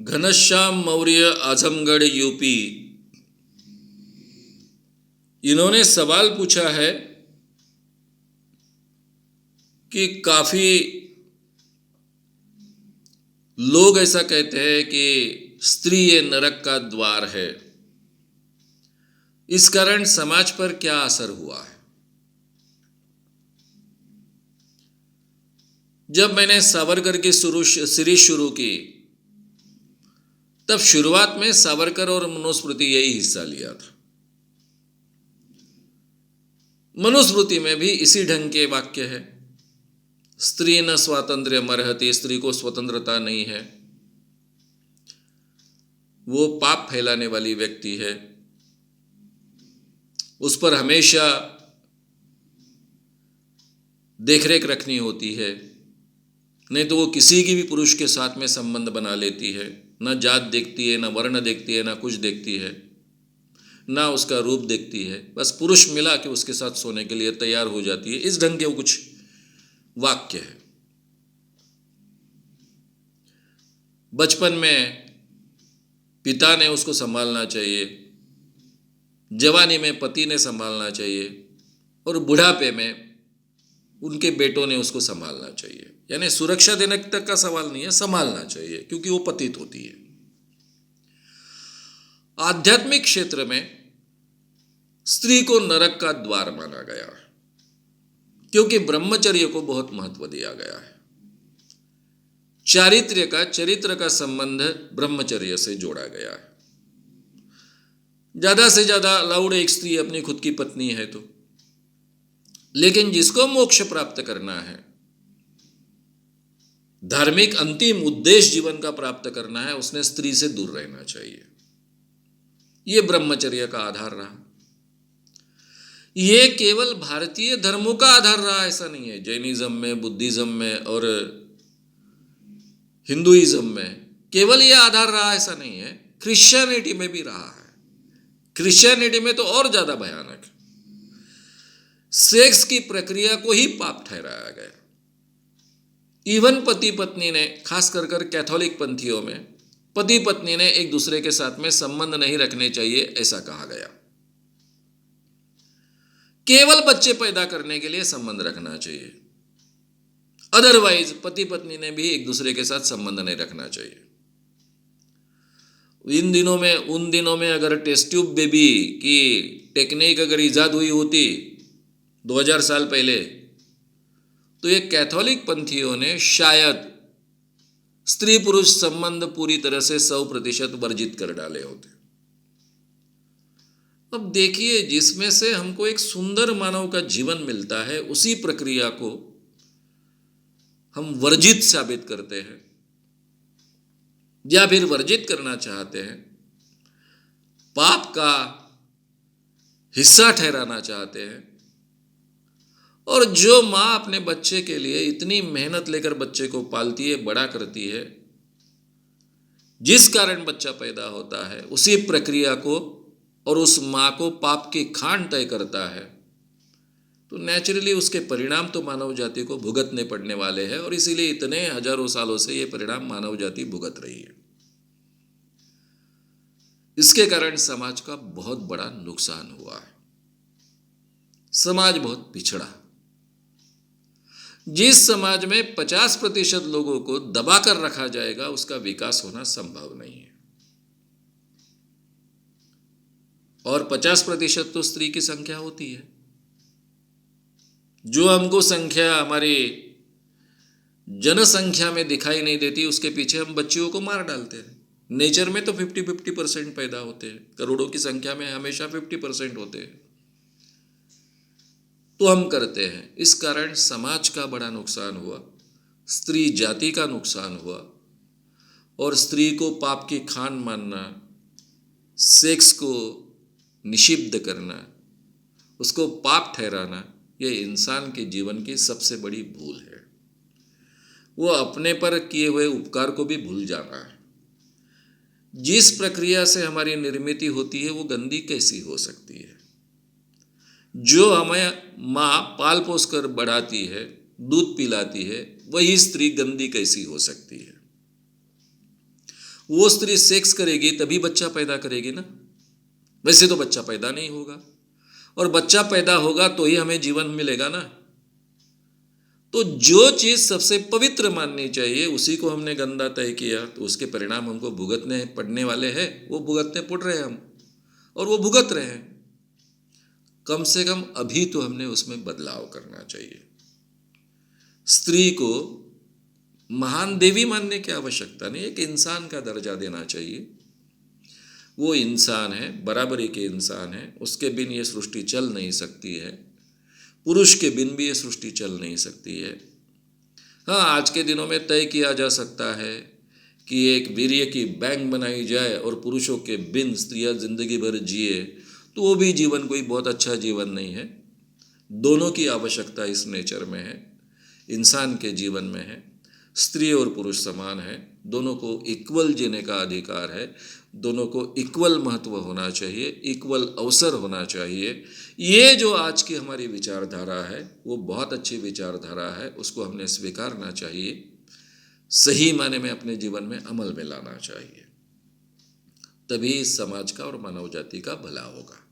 Ghanshyam Maurya, Azamgarh, UP. इन्होंने सवाल पूछा है कि काफी लोग ऐसा कहते हैं कि स्त्री ये नरक का द्वार है। इस कारण समाज पर क्या असर हुआ है? जब मैंने सावरकर की सीरीज शुरू की, तब शुरुआत में सावरकर और मनुस्मृति यही हिस्सा लिया था। मनुस्मृति में भी इसी ढंग के वाक्य है, स्त्री न स्वातंत्र्य मर्हति, स्त्री को स्वतंत्रता नहीं है, वो पाप फैलाने वाली व्यक्ति है, उस पर हमेशा देखरेख रखनी होती है, नहीं तो वो किसी की भी पुरुष के साथ में संबंध बना लेती है। न जात देखती है, न वर्ण देखती है, न कुछ देखती है, ना उसका रूप देखती है, बस पुरुष मिला कि उसके साथ सोने के लिए तैयार हो जाती है। इस ढंग के वो कुछ वाक्य है। बचपन में पिता ने उसको संभालना चाहिए, जवानी में पति ने संभालना चाहिए, और बुढ़ापे में उनके बेटों ने उसको संभालना चाहिए। यानी सुरक्षा देने तक का सवाल नहीं है, संभालना चाहिए, क्योंकि वो पतित होती है। आध्यात्मिक क्षेत्र में स्त्री को नरक का द्वार माना गया है, क्योंकि ब्रह्मचर्य को बहुत महत्व दिया गया है। चरित्र का संबंध ब्रह्मचर्य से जोड़ा गया है। ज्यादा से ज्यादा अलाउड एक स्त्री अपनी खुद की पत्नी है तो, लेकिन जिसको मोक्ष प्राप्त करना है, धार्मिक अंतिम उद्देश्य जीवन का प्राप्त करना है, उसने स्त्री से दूर रहना चाहिए। यह ब्रह्मचर्य का आधार रहा। यह केवल भारतीय धर्मों का आधार रहा ऐसा नहीं है। जैनिज्म में, बुद्धिज्म में और हिंदुइज्म में केवल यह आधार रहा ऐसा नहीं है, क्रिश्चियनिटी में भी रहा है। क्रिश्चियनिटी में तो और ज्यादा भयानक है। सेक्स की प्रक्रिया को ही पाप ठहराया गया। इवन पति पत्नी ने, खास कर कैथोलिक पंथियों में, पति पत्नी ने एक दूसरे के साथ में संबंध नहीं रखने चाहिए ऐसा कहा गया। केवल बच्चे पैदा करने के लिए संबंध रखना चाहिए, अदरवाइज पति पत्नी ने भी एक दूसरे के साथ संबंध नहीं रखना चाहिए। उन दिनों में अगर टेस्ट ट्यूब बेबी की टेक्निक अगर इजाद हुई होती 2000 साल पहले, तो ये कैथोलिक पंथियों ने शायद स्त्री पुरुष संबंध पूरी तरह से 100% वर्जित कर डाले होते। अब देखिए, जिसमें से हमको एक सुंदर मानव का जीवन मिलता है, उसी प्रक्रिया को हम वर्जित साबित करते हैं, या फिर वर्जित करना चाहते हैं, पाप का हिस्सा ठहराना चाहते हैं। और जो माँ अपने बच्चे के लिए इतनी मेहनत लेकर बच्चे को पालती है, बड़ा करती है, जिस कारण बच्चा पैदा होता है, उसी प्रक्रिया को और उस माँ को पाप की खान तय करता है, तो नेचुरली उसके परिणाम तो मानव जाति को भुगतने पड़ने वाले हैं। और इसीलिए इतने हजारों सालों से ये परिणाम मानव जाति भुगत रही है। इसके कारण समाज का बहुत बड़ा नुकसान हुआ है। समाज बहुत पिछड़ा। जिस समाज में 50% लोगों को दबाकर रखा जाएगा, उसका विकास होना संभव नहीं है। और 50% तो स्त्री की संख्या होती है। जो हमको संख्या हमारी जनसंख्या में दिखाई नहीं देती, उसके पीछे हम बच्चियों को मार डालते हैं। नेचर में तो 50% पैदा होते हैं, करोड़ों की संख्या में हमेशा 50% होते हैं, तो हम करते हैं। इस कारण समाज का बड़ा नुकसान हुआ, स्त्री जाति का नुकसान हुआ। और स्त्री को पाप की खान मानना, सेक्स को निषिद्ध करना, उसको पाप ठहराना, यह इंसान के जीवन की सबसे बड़ी भूल है। वो अपने पर किए हुए उपकार को भी भूल जाना है। जिस प्रक्रिया से हमारी निर्मित होती है, वो गंदी कैसी हो सकती है? जो हमें माँ पाल पोस कर बढ़ाती है, दूध पिलाती है, वही स्त्री गंदी कैसी हो सकती है? वो स्त्री सेक्स करेगी तभी बच्चा पैदा करेगी ना, वैसे तो बच्चा पैदा नहीं होगा, और बच्चा पैदा होगा तो ही हमें जीवन मिलेगा ना। तो जो चीज सबसे पवित्र माननी चाहिए उसी को हमने गंदा तय किया, तो उसके परिणाम हमको भुगतने पड़ने वाले हैं, वो भुगतने पड़ रहे हैं हम, और वो भुगत रहे हैं। कम से कम अभी तो हमने उसमें बदलाव करना चाहिए। स्त्री को महान देवी मानने की आवश्यकता नहीं, एक इंसान का दर्जा देना चाहिए। वो इंसान है, बराबरी के इंसान है, उसके बिन ये सृष्टि चल नहीं सकती है, पुरुष के बिन भी ये सृष्टि चल नहीं सकती है। हाँ, आज के दिनों में तय किया जा सकता है कि एक वीर्य की बैंक बनाई जाए और पुरुषों के बिन स्त्रियां जिंदगी भर जिए, तो वो भी जीवन कोई बहुत अच्छा जीवन नहीं है। दोनों की आवश्यकता इस नेचर में है, इंसान के जीवन में है। स्त्री और पुरुष समान है, दोनों को इक्वल जीने का अधिकार है, दोनों को इक्वल महत्व होना चाहिए, इक्वल अवसर होना चाहिए। ये जो आज की हमारी विचारधारा है वो बहुत अच्छी विचारधारा है, उसको हमने स्वीकारना चाहिए, सही माने में अपने जीवन में अमल में लाना चाहिए, तभी इस समाज का और मानव जाति का भला होगा।